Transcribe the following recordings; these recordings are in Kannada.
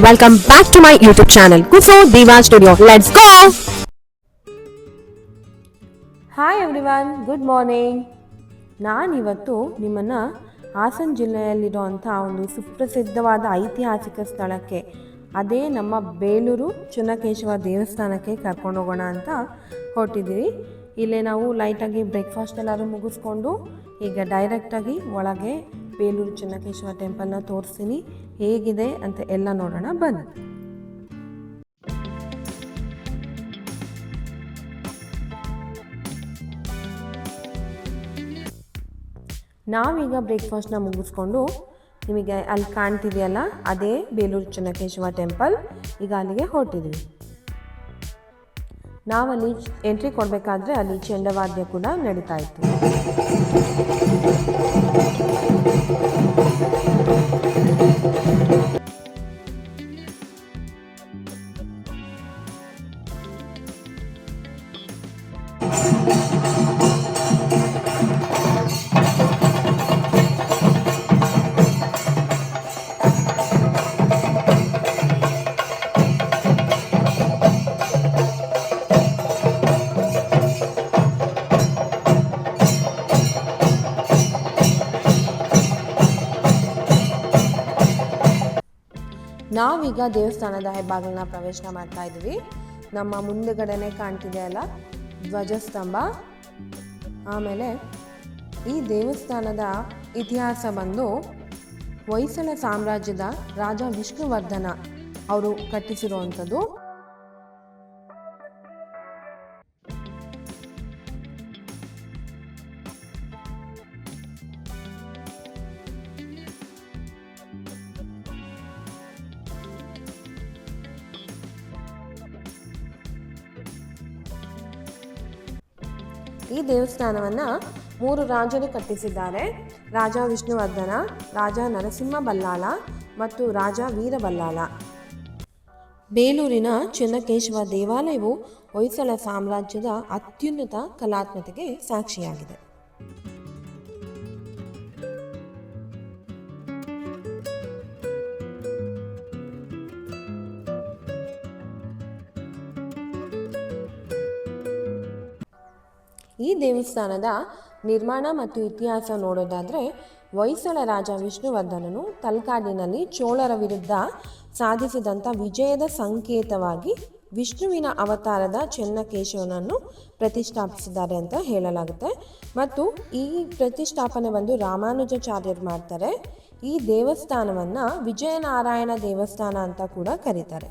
Welcome back to my YouTube channel, Kuso Diva Studio. Let's go! Hi everyone, good morning. ನಾನಿವತ್ತು ನಿಮ್ಮನ್ನು ಹಾಸನ ಜಿಲ್ಲೆಯಲ್ಲಿರುವಂಥ ಒಂದು ಸುಪ್ರಸಿದ್ಧವಾದ ಐತಿಹಾಸಿಕ ಸ್ಥಳಕ್ಕೆ, ಅದೇ ನಮ್ಮ ಬೇಲೂರು ಚೆನ್ನಕೇಶವ ದೇವಸ್ಥಾನಕ್ಕೆ ಕರ್ಕೊಂಡು ಹೋಗೋಣ ಅಂತ ಹೊರಟಿದ್ದೀವಿ. ಇಲ್ಲೇ ನಾವು ಲೈಟಾಗಿ ಬ್ರೇಕ್ಫಾಸ್ಟ್ ಎಲ್ಲರೂ ಮುಗಿಸ್ಕೊಂಡು ಈಗ ಡೈರೆಕ್ಟಾಗಿ ಒಳಗೆ ಬೇಲೂರು ಚೆನ್ನಕೇಶವ ಟೆಂಪಲ್ನ ತೋರಿಸ್ತೀನಿ. ಹೇಗಿದೆ ಅಂತ ಎಲ್ಲ ನೋಡೋಣ ಬನ್ನಿ. ನಾವೀಗ ಬ್ರೇಕ್ಫಾಸ್ಟ್ನ ಮುಗಿಸ್ಕೊಂಡು ನಿಮಗೆ ಅಲ್ಲಿ ಕಾಣ್ತಿದೆಯಲ್ಲ ಅದೇ ಬೇಲೂರು ಚೆನ್ನಕೇಶವ ಟೆಂಪಲ್, ಈಗ ಅಲ್ಲಿಗೆ ಹೊರಟಿದ್ದೀವಿ. ನಾವಲ್ಲಿ ಎಂಟ್ರಿ ಕೊಡಬೇಕಾದ್ರೆ ಅಲ್ಲಿ ಚೆಂಡವಾದ್ಯ ಕೂಡ ನಡೀತಾ ಇತ್ತು. ನಾವೀಗ ದೇವಸ್ಥಾನದ ಹೆಬ್ಬಾಗಿಲನ್ನ ಪ್ರವೇಶ ಮಾಡ್ತಾ ಇದ್ದೀವಿ. ನಮ್ಮ ಮುಂದೆಗಡೆನೆ ಕಾಣ್ತಿದೆ ಅಲ್ಲ ಧ್ವಜಸ್ತಂಭ. ಆಮೇಲೆ ಈ ದೇವಸ್ಥಾನದ ಇತಿಹಾಸ ಬಂದು ಹೊಯ್ಸಳ ಸಾಮ್ರಾಜ್ಯದ ರಾಜ ವಿಷ್ಣುವರ್ಧನ ಅವರು ಕಟ್ಟಿಸಿರುವಂಥದ್ದು. ಈ ದೇವಸ್ಥಾನವನ್ನು 3 ರಾಜರು ಕಟ್ಟಿಸಿದ್ದಾರೆ. ರಾಜ ವಿಷ್ಣುವರ್ಧನ, ರಾಜ ನರಸಿಂಹ ಬಲ್ಲಾಳ ಮತ್ತು ರಾಜ ವೀರಬಲ್ಲಾಳ. ಬೇಲೂರಿನ ಚೆನ್ನಕೇಶವ ದೇವಾಲಯವು ಹೊಯ್ಸಳ ಸಾಮ್ರಾಜ್ಯದ ಅತ್ಯುನ್ನತ ಕಲಾತ್ಮಕತೆಗೆ ಸಾಕ್ಷಿಯಾಗಿದೆ. ಈ ದೇವಸ್ಥಾನದ ನಿರ್ಮಾಣ ಮತ್ತು ಇತಿಹಾಸ ನೋಡೋದಾದರೆ, ಹೊಯ್ಸಳ ರಾಜ ವಿಷ್ಣುವರ್ಧನನು ತಲಕಾಡಿನಲ್ಲಿ ಚೋಳರ ವಿರುದ್ಧ ಸಾಧಿಸಿದಂಥ ವಿಜಯದ ಸಂಕೇತವಾಗಿ ವಿಷ್ಣುವಿನ ಅವತಾರದ ಚೆನ್ನಕೇಶವನನ್ನು ಪ್ರತಿಷ್ಠಾಪಿಸಿದ್ದಾರೆ ಅಂತ ಹೇಳಲಾಗುತ್ತೆ. ಮತ್ತು ಈ ಪ್ರತಿಷ್ಠಾಪನೆ ಬಂದು ರಾಮಾನುಜಾಚಾರ್ಯರು ಮಾಡ್ತಾರೆ. ಈ ದೇವಸ್ಥಾನವನ್ನು ವಿಜಯನಾರಾಯಣ ದೇವಸ್ಥಾನ ಅಂತ ಕೂಡ ಕರೀತಾರೆ.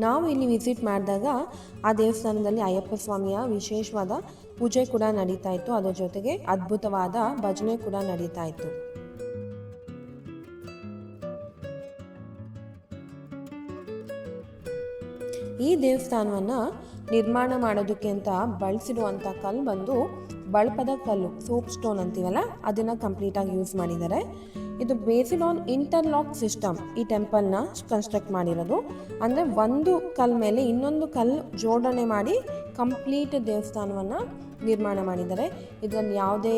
ನಾವು ಇಲ್ಲಿ ವಿಸಿಟ್ ಮಾಡಿದಾಗ ಆ ದೇವಸ್ಥಾನದಲ್ಲಿ ಅಯ್ಯಪ್ಪ ಸ್ವಾಮಿಯ ವಿಶೇಷವಾದ ಪೂಜೆ ಕೂಡ ನಡೀತಾ ಇತ್ತು. ಅದರ ಜೊತೆಗೆ ಅದ್ಭುತವಾದ ಭಜನೆ ಕೂಡ ನಡೀತಾ ಇತ್ತು. ಈ ದೇವಸ್ಥಾನವನ್ನು ನಿರ್ಮಾಣ ಮಾಡೋದಕ್ಕೆ ಅಂತ ಬಳಸಿರುವಂಥ ಕಲ್ಲು ಬಂದು ಬಳಪದ ಕಲ್ಲು, ಸೋಪ್ ಸ್ಟೋನ್ ಅಂತೀವಲ್ಲ, ಅದನ್ನು ಕಂಪ್ಲೀಟಾಗಿ ಯೂಸ್ ಮಾಡಿದ್ದಾರೆ. ಇದು ಬೇಸ್ಡ್ ಆನ್ ಇಂಟರ್ಲಾಕ್ ಸಿಸ್ಟಮ್ ಈ ಟೆಂಪಲ್ನ ಕನ್ಸ್ಟ್ರಕ್ಟ್ ಮಾಡಿರೋದು. ಅಂದರೆ ಒಂದು ಕಲ್ಲು ಮೇಲೆ ಇನ್ನೊಂದು ಕಲ್ಲು ಜೋಡಣೆ ಮಾಡಿ ಕಂಪ್ಲೀಟ್ ದೇವಸ್ಥಾನವನ್ನು ನಿರ್ಮಾಣ ಮಾಡಿದ್ದಾರೆ. ಇದರಲ್ಲಿ ಯಾವುದೇ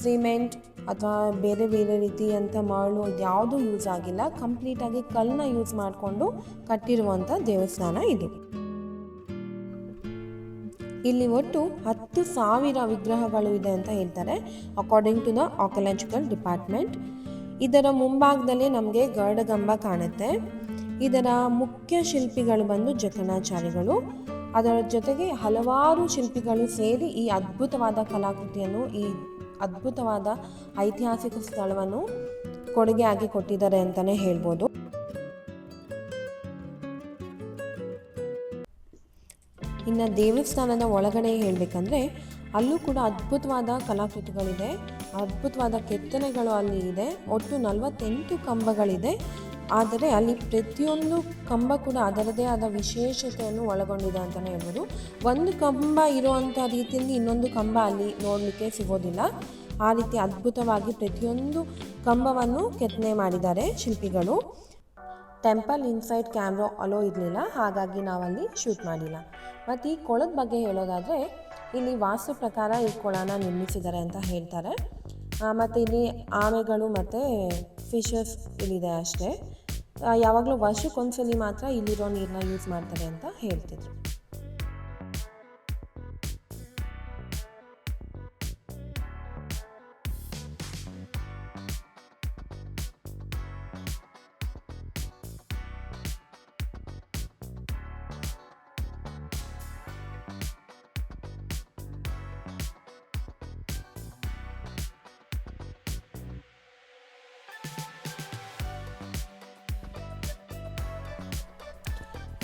ಸಿಮೆಂಟ್ ಅಥವಾ ಬೇರೆ ಬೇರೆ ರೀತಿಯಂಥ ಮರಳು ಇದ್ಯಾವುದೂ ಯೂಸ್ ಆಗಿಲ್ಲ. ಕಂಪ್ಲೀಟಾಗಿ ಕಲ್ಲನ್ನ ಯೂಸ್ ಮಾಡಿಕೊಂಡು ಕಟ್ಟಿರುವಂಥ ದೇವಸ್ಥಾನ ಇದು. ಇಲ್ಲಿ ಒಟ್ಟು 10,000 ವಿಗ್ರಹಗಳು ಇದೆ ಅಂತ ಹೇಳ್ತಾರೆ, according to the archaeological department. ಇದರ ಮುಂಭಾಗದಲ್ಲಿ ನಮಗೆ ಗರುಡಗಂಬ ಕಾಣುತ್ತೆ. ಇದರ ಮುಖ್ಯ ಶಿಲ್ಪಿಗಳು ಬಂದು ಜಕಣಾಚಾರ್ಯಗಳು. ಅದರ ಜೊತೆಗೆ ಹಲವಾರು ಶಿಲ್ಪಿಗಳು ಸೇರಿ ಈ ಅದ್ಭುತವಾದ ಕಲಾಕೃತಿಯನ್ನು, ಈ ಅದ್ಭುತವಾದ ಐತಿಹಾಸಿಕ ಸ್ಥಳವನ್ನು ಕೊಡುಗೆಯಾಗಿ ಕೊಟ್ಟಿದ್ದಾರೆ ಅಂತಲೇ ಹೇಳ್ಬೋದು. ಇನ್ನು ದೇವಸ್ಥಾನದ ಒಳಗಡೆ ಹೇಳಬೇಕಂದ್ರೆ ಅಲ್ಲೂ ಕೂಡ ಅದ್ಭುತವಾದ ಕಲಾಕೃತಿಗಳಿದೆ, ಅದ್ಭುತವಾದ ಕೆತ್ತನೆಗಳು ಅಲ್ಲಿ ಇದೆ. ಒಟ್ಟು 48 ಕಂಬಗಳಿದೆ. ಆದರೆ ಅಲ್ಲಿ ಪ್ರತಿಯೊಂದು ಕಂಬ ಕೂಡ ಅದರದೇ ಆದ ವಿಶೇಷತೆಯನ್ನು ಒಳಗೊಂಡಿದೆ ಅಂತಲೇ ಹೇಳ್ಬೋದು. ಒಂದು ಕಂಬ ಇರುವಂಥ ರೀತಿಯಲ್ಲಿ ಇನ್ನೊಂದು ಕಂಬ ಅಲ್ಲಿ ನೋಡಲಿಕ್ಕೆ ಸಿಗೋದಿಲ್ಲ. ಆ ರೀತಿ ಅದ್ಭುತವಾಗಿ ಪ್ರತಿಯೊಂದು ಕಂಬವನ್ನು ಕೆತ್ತನೆ ಮಾಡಿದ್ದಾರೆ ಶಿಲ್ಪಿಗಳು. ಟೆಂಪಲ್ ಇನ್ಸೈಡ್ ಕ್ಯಾಮ್ರಾ ಅಲೋ ಇರಲಿಲ್ಲ, ಹಾಗಾಗಿ ನಾವಲ್ಲಿ ಶೂಟ್ ಮಾಡಿಲ್ಲ. ಮತ್ತು ಈ ಕೊಳದ ಬಗ್ಗೆ ಹೇಳೋದಾದರೆ, ಇಲ್ಲಿ ವಾಸ್ತು ಪ್ರಕಾರ ಈ ಕೊಳನ ನಿರ್ಮಿಸಿದ್ದಾರೆ ಅಂತ ಹೇಳ್ತಾರೆ. ಮತ್ತು ಇಲ್ಲಿ ಆಮೆಗಳು ಮತ್ತು ಫಿಶಸ್ ಇಲ್ಲಿದೆ ಅಷ್ಟೇ. ಯಾವಾಗಲೂ ವರ್ಷಕ್ಕೊಂದ್ಸಲಿ ಮಾತ್ರ ಇಲ್ಲಿರೋ ನೀರನ್ನ ಯೂಸ್ ಮಾಡ್ತಾರೆ ಅಂತ ಹೇಳ್ತಿದ್ರು.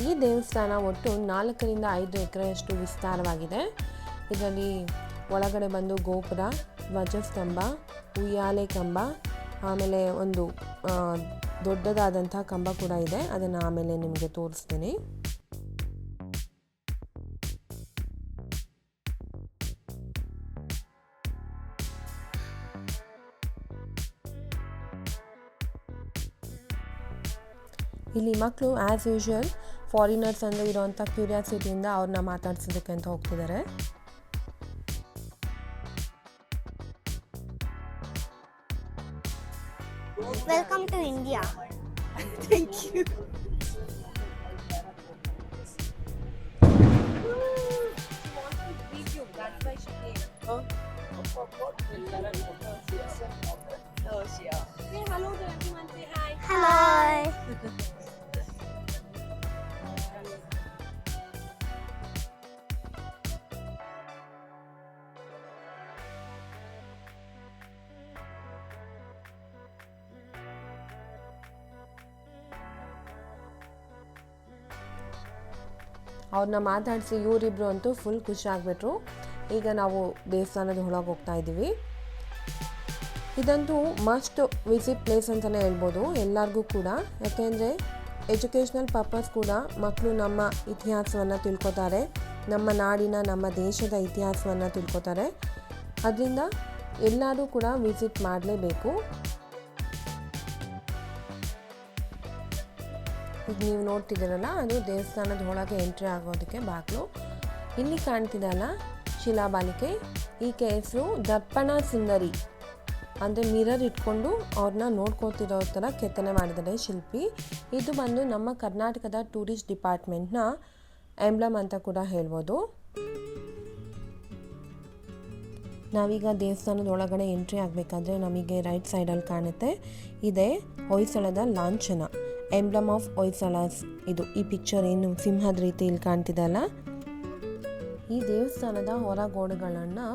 ಈ ದೇವಸ್ಥಾನ ಒಟ್ಟು 4-5 ಎಕರೆಯಷ್ಟು ವಿಸ್ತಾರವಾಗಿದೆ. ಇದರಲ್ಲಿ ಒಳಗಡೆ ಬಂದು ಗೋಪುರ, ಧ್ವಜಸ್ತಂಭ, ಉಯ್ಯಾಲೆ ಕಂಬ, ಆಮೇಲೆ ಒಂದು ದೊಡ್ಡದಾದಂಥ ಕಂಬ ಕೂಡ ಇದೆ. ಅದನ್ನು ಆಮೇಲೆ ನಿಮಗೆ ತೋರಿಸ್ತೀನಿ. ಇಲ್ಲಿ ಮಕ್ಕಳು ಆ್ಯಸ್ ಯೂಶುವಲ್ ಫಾರಿನರ್ಸ್ ಅಂದರೆ ಇರೋವಂಥ ಕ್ಯೂರಿಯಾಸಿಟಿಯಿಂದ ಅವ್ರನ್ನ ಮಾತಾಡ್ಸೋದಕ್ಕೆ ಅಂತ ಹೋಗ್ತಿದ್ದಾರೆ. Welcome to India. Thank you. Hi. ಅವ್ರನ್ನ ಮಾತಾಡಿಸಿ ಇವರಿಬ್ಬರು ಅಂತೂ ಫುಲ್ ಖುಷಿ ಆಗಿಬಿಟ್ರು. ಈಗ ನಾವು ದೇವಸ್ಥಾನದ ಒಳಗೆ ಹೋಗ್ತಾ ಇದ್ದೀವಿ. ಇದಂತೂ ಮಸ್ಟ್ ವಿಸಿಟ್ ಪ್ಲೇಸ್ ಅಂತಲೇ ಹೇಳ್ಬೋದು ಎಲ್ಲರಿಗೂ ಕೂಡ. ಯಾಕೆಂದರೆ ಎಜುಕೇಷ್ನಲ್ ಪರ್ಪಸ್ ಕೂಡ ಮಕ್ಕಳು ನಮ್ಮ ಇತಿಹಾಸವನ್ನು ತಿಳ್ಕೊತಾರೆ, ನಮ್ಮ ನಾಡಿನ ನಮ್ಮ ದೇಶದ ಇತಿಹಾಸವನ್ನು ತಿಳ್ಕೊತಾರೆ. ಅದರಿಂದ ಎಲ್ಲರೂ ಕೂಡ ವಿಸಿಟ್ ಮಾಡಲೇಬೇಕು. ಈಗ ನೀವು ನೋಡ್ತಿದ್ದೀರಲ್ಲ, ಅದು ದೇವಸ್ಥಾನದ ಒಳಗೆ ಎಂಟ್ರಿ ಆಗೋದಕ್ಕೆ ಬಾಗಿಲು. ಇಲ್ಲಿ ಕಾಣ್ತಿದೆಯಲ್ಲ ಶಿಲಾಬಾಲಿಕೆ, ಈಕೆ ಹೆಸರು ದರ್ಪಣ ಸುಂದರಿ. ಅಂದರೆ ಮಿರರ್ ಇಟ್ಕೊಂಡು ಅವ್ರನ್ನ ನೋಡ್ಕೋತಿರೋ ಥರ ಕೆತ್ತನೆ ಮಾಡಿದ್ದಾರೆ ಶಿಲ್ಪಿ. ಇದು ಬಂದು ನಮ್ಮ ಕರ್ನಾಟಕದ ಟೂರಿಸ್ಟ್ ಡಿಪಾರ್ಟ್ಮೆಂಟ್ನ ಎಂಬ್ಲಮ್ ಅಂತ ಕೂಡ ಹೇಳ್ಬೋದು. ನಾವೀಗ ದೇವಸ್ಥಾನದ ಒಳಗಡೆ ಎಂಟ್ರಿ ಆಗಬೇಕಾದ್ರೆ ನಮಗೆ ರೈಟ್ ಸೈಡಲ್ಲಿ ಕಾಣುತ್ತೆ ಇದೆ ಹೊಯ್ಸಳದ ಲಾಂಛನ, ಎಂಬ್ಲಮ್ ಆಫ್ ಹೊಯ್ಸಳಸ್. ಇದು ಈ ಪಿಕ್ಚರ್ ಏನು ಸಿಂಹದ ರೀತಿ ಇಲ್ಲಿ ಕಾಣ್ತಿದೆಯಲ್ಲ. ಈ ದೇವಸ್ಥಾನದ ಹೊರ ಗೋಡೆಗಳನ್ನು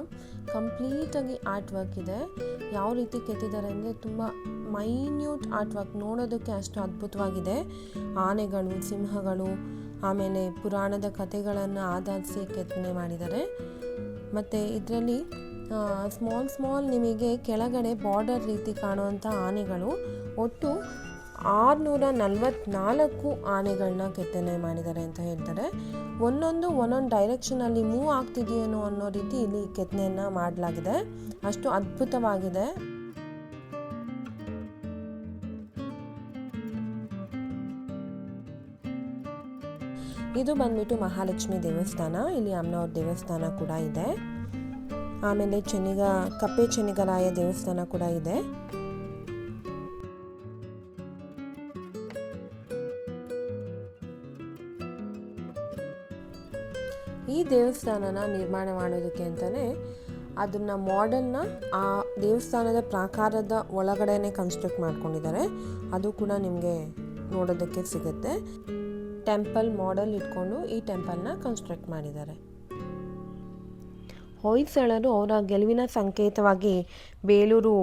ಕಂಪ್ಲೀಟಾಗಿ ಆರ್ಟ್ ವರ್ಕ್ ಇದೆ. ಯಾವ ರೀತಿ ಕೆತ್ತಿದ್ದಾರೆ ಅಂದರೆ ತುಂಬ ಮೈನ್ಯೂಟ್ ಆರ್ಟ್ ವರ್ಕ್, ನೋಡೋದಕ್ಕೆ ಅಷ್ಟು ಅದ್ಭುತವಾಗಿದೆ. ಆನೆಗಳು, ಸಿಂಹಗಳು, ಆಮೇಲೆ ಪುರಾಣದ ಕಥೆಗಳನ್ನು ಆಧರಿಸಿ ಕೆತ್ತನೆ ಮಾಡಿದ್ದಾರೆ. ಮತ್ತು ಇದರಲ್ಲಿ ಸ್ಮಾಲ್ ನಿಮಗೆ ಕೆಳಗಡೆ ಬಾರ್ಡರ್ ರೀತಿ ಕಾಣುವಂಥ ಆನೆಗಳು, ಒಟ್ಟು 644 ಆನೆಗಳನ್ನ ಕೆತ್ತನೆ ಮಾಡಿದ್ದಾರೆ ಅಂತ ಹೇಳ್ತಾರೆ. ಒಂದೊಂದು ಡೈರೆಕ್ಷನಲ್ಲಿ ಮೂವ್ ಆಗ್ತಿದೆಯೇನೋ ಅನ್ನೋ ರೀತಿ ಇಲ್ಲಿ ಕೆತ್ತನೆಯನ್ನು ಮಾಡಲಾಗಿದೆ. ಅಷ್ಟು ಅದ್ಭುತವಾಗಿದೆ. ಇದು ಬಂದ್ಬಿಟ್ಟು ಮಹಾಲಕ್ಷ್ಮಿ ದೇವಸ್ಥಾನ. ಇಲ್ಲಿ ಅಮ್ಮನವ್ರ ದೇವಸ್ಥಾನ ಕೂಡ ಇದೆ. ಆಮೇಲೆ ಕಪ್ಪೆ ಚೆನ್ನಿಗರಾಯ ದೇವಸ್ಥಾನ ಕೂಡ ಇದೆ. ಈ ದೇವಸ್ಥಾನನ ನಿರ್ಮಾಣ ಮಾಡೋದಕ್ಕೆ ಅಂತಲೇ ಅದನ್ನು ಮಾಡೆಲ್ನ ಆ ದೇವಸ್ಥಾನದ ಪ್ರಾಕಾರದ ಒಳಗಡೆನೆ ಕನ್ಸ್ಟ್ರಕ್ಟ್ ಮಾಡ್ಕೊಂಡಿದ್ದಾರೆ. ಅದು ಕೂಡ ನಿಮಗೆ ನೋಡೋದಕ್ಕೆ ಸಿಗುತ್ತೆ. ಟೆಂಪಲ್ ಮಾಡೆಲ್ ಇಟ್ಕೊಂಡು ಈ ಟೆಂಪಲ್ನ ಕನ್ಸ್ಟ್ರಕ್ಟ್ ಮಾಡಿದ್ದಾರೆ. ಹೊಯ್ಸಳರು ಅವರ ಗೆಲುವಿನ ಸಂಕೇತವಾಗಿ ಬೇಲೂರು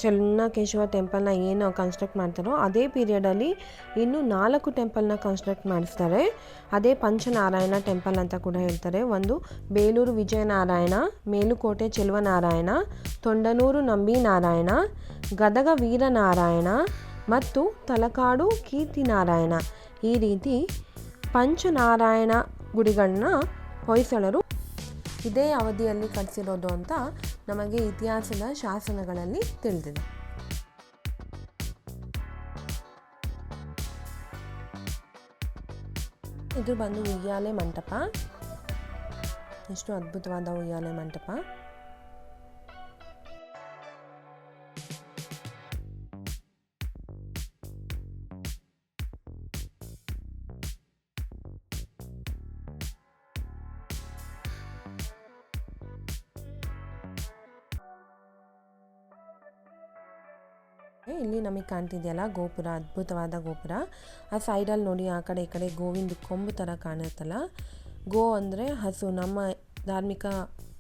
ಚೆನ್ನಕೇಶವ ಟೆಂಪಲ್ನ ಏನು ಕನ್ಸ್ಟ್ರಕ್ಟ್ ಮಾಡ್ತಾರೋ ಅದೇ ಪೀರಿಯಡಲ್ಲಿ ಇನ್ನೂ 4 ಟೆಂಪಲ್ನ ಕನ್ಸ್ಟ್ರಕ್ಟ್ ಮಾಡಿಸ್ತಾರೆ. ಅದೇ ಪಂಚನಾರಾಯಣ ಟೆಂಪಲ್ ಅಂತ ಕೂಡ ಹೇಳ್ತಾರೆ. ಒಂದು ಬೇಲೂರು ವಿಜಯನಾರಾಯಣ, ಮೇಲುಕೋಟೆ ಚೆಲುವನಾರಾಯಣ, ತೊಂಡನೂರು ನಂಬಿನಾರಾಯಣ, ಗದಗ ವೀರನಾರಾಯಣ ಮತ್ತು ತಲಕಾಡು ಕೀರ್ತಿನಾರಾಯಣ. ಈ ರೀತಿ ಪಂಚನಾರಾಯಣ ಗುಡಿಗಳನ್ನ ಹೊಯ್ಸಳರು ಇದೇ ಅವಧಿಯಲ್ಲಿ ಕಟ್ಟಿಸಿರೋದು ಅಂತ ನಮಗೆ ಇತಿಹಾಸದ ಶಾಸನಗಳಲ್ಲಿ ತಿಳಿದಿದೆ. ಇದು ಬಂದು ಉಯ್ಯಾಲೆ ಮಂಟಪ. ಎಷ್ಟು ಅದ್ಭುತವಾದ ಉಯ್ಯಾಲೆ ಮಂಟಪ. ಇಲ್ಲಿ ನಮಗೆ ಕಾಣ್ತಿದೆಯಲ್ಲ ಗೋಪುರ, ಅದ್ಭುತವಾದ ಗೋಪುರ. ಆ ಸೈಡಲ್ಲಿ ನೋಡಿ, ಆ ಕಡೆ ಈ ಕಡೆ ಗೋವಿಂದ ಕೊಂಬು ಥರ ಕಾಣುತ್ತಲ್ಲ. ಗೋ ಅಂದರೆ ಹಸು. ನಮ್ಮ ಧಾರ್ಮಿಕ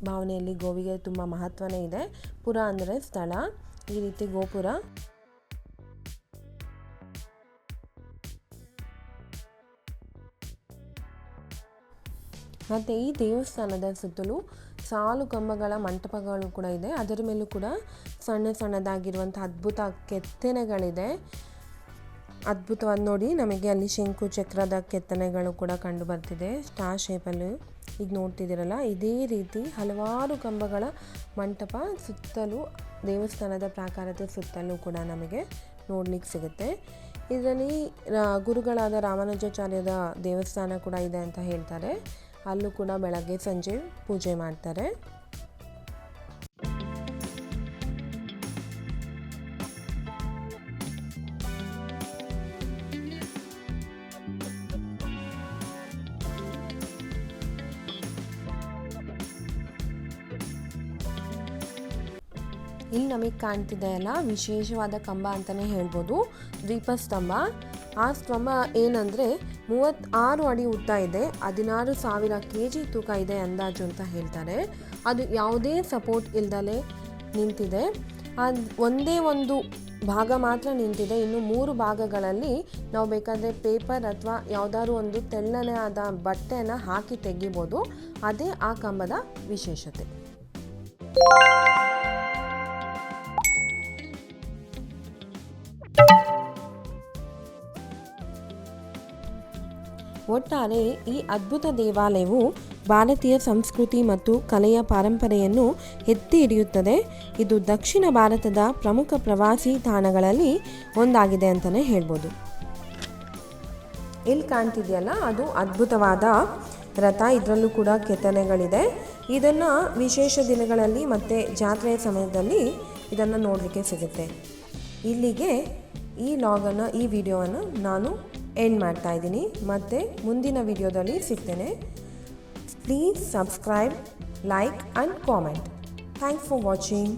ಭಾವನೆಯಲ್ಲಿ ಗೋವಿಗೆ ತುಂಬ ಮಹತ್ವನೇ ಇದೆ. ಪುರ ಅಂದರೆ ಸ್ಥಳ. ಈ ರೀತಿ ಗೋಪುರ. ಮತ್ತು ಈ ದೇವಸ್ಥಾನದ ಸುತ್ತಲೂ ಸಾಲು ಕಂಬಗಳ ಮಂಟಪಗಳು ಕೂಡ ಇದೆ. ಅದರ ಮೇಲೂ ಕೂಡ ಸಣ್ಣ ಸಣ್ಣದಾಗಿರುವಂಥ ಅದ್ಭುತ ಕೆತ್ತನೆಗಳಿದೆ. ಅದ್ಭುತವಾದ ನೋಡಿ, ನಮಗೆ ಅಲ್ಲಿ ಶಂಕು ಚಕ್ರದ ಕೆತ್ತನೆಗಳು ಕೂಡ ಕಂಡು ಬರ್ತಿದೆ ಸ್ಟಾರ್ ಶೇಪಲ್ಲಿ. ಈಗ ನೋಡ್ತಿದ್ದೀರಲ್ಲ, ಇದೇ ರೀತಿ ಹಲವಾರು ಕಂಬಗಳ ಮಂಟಪ ಸುತ್ತಲೂ ದೇವಸ್ಥಾನದ ಪ್ರಾಕಾರದ ಸುತ್ತಲೂ ಕೂಡ ನಮಗೆ ನೋಡ್ಲಿಕ್ಕೆ ಸಿಗುತ್ತೆ. ಇದರಲ್ಲಿ ಗುರುಗಳಾದ ರಾಮಾನುಜಾಚಾರ್ಯರ ದೇವಸ್ಥಾನ ಕೂಡ ಇದೆ ಅಂತ ಹೇಳ್ತಾರೆ. ಅಲ್ಲೂ ಕೂಡ ಬೆಳಗ್ಗೆ ಸಂಜೆ ಪೂಜೆ ಮಾಡ್ತಾರೆ. ಇಲ್ಲಿ ನಮಗೆ ಕಾಣ್ತಿದೆ ಅಲ್ಲ, ವಿಶೇಷವಾದ ಕಂಬ ಅಂತಲೇ ಹೇಳ್ಬೋದು. ದೀಪಸ್ತಂಭ. ಆ ಸ್ತಂಭ ಏನಂದರೆ 36 ಅಡಿ ಉದ್ದ ಇದೆ, 16,000 kg ತೂಕ ಇದೆ ಅಂದಾಜು ಅಂತ ಹೇಳ್ತಾರೆ. ಅದು ಯಾವುದೇ ಸಪೋರ್ಟ್ ಇಲ್ದಲೇ ನಿಂತಿದೆ. ಅದು ಒಂದೇ ಒಂದು ಭಾಗ ಮಾತ್ರ ನಿಂತಿದೆ. ಇನ್ನು 3 ಭಾಗಗಳಲ್ಲಿ ನಾವು ಬೇಕಾದರೆ ಪೇಪರ್ ಅಥವಾ ಯಾವುದಾದ್ರು ಒಂದು ತೆಳ್ಳನೆ ಆದ ಬಟ್ಟೆಯನ್ನು ಹಾಕಿ ತೆಗಿಬೋದು. ಅದೇ ಆ ಕಂಬದ ವಿಶೇಷತೆ. ಒಟ್ಟಾರೆ ಈ ಅದ್ಭುತ ದೇವಾಲಯವು ಭಾರತೀಯ ಸಂಸ್ಕೃತಿ ಮತ್ತು ಕಲೆಯ ಪರಂಪರೆಯನ್ನು ಎತ್ತಿ ಹಿಡಿಯುತ್ತದೆ. ಇದು ದಕ್ಷಿಣ ಭಾರತದ ಪ್ರಮುಖ ಪ್ರವಾಸಿ ತಾಣಗಳಲ್ಲಿ ಒಂದಾಗಿದೆ ಅಂತಲೇ ಹೇಳ್ಬೋದು. ಇಲ್ಲಿ ಕಾಣ್ತಿದೆಯಲ್ಲ, ಅದು ಅದ್ಭುತವಾದ ರಥ. ಇದರಲ್ಲೂ ಕೂಡ ಕೆತ್ತನೆಗಳಿದೆ. ಇದನ್ನು ವಿಶೇಷ ದಿನಗಳಲ್ಲಿ ಮತ್ತು ಜಾತ್ರೆಯ ಸಮಯದಲ್ಲಿ ಇದನ್ನು ನೋಡಲಿಕ್ಕೆ ಸಿಗುತ್ತೆ. ಇಲ್ಲಿಗೆ ಈ ವಿಡಿಯೋವನ್ನು ನಾನು ಎಂಡ್ ಮಾಡ್ತಾ ಇದ್ದೀನಿ. ಮತ್ತು ಮುಂದಿನ ವಿಡಿಯೋದಲ್ಲಿ ಸಿಗ್ತೇನೆ. Please subscribe, like and comment. Thanks for watching.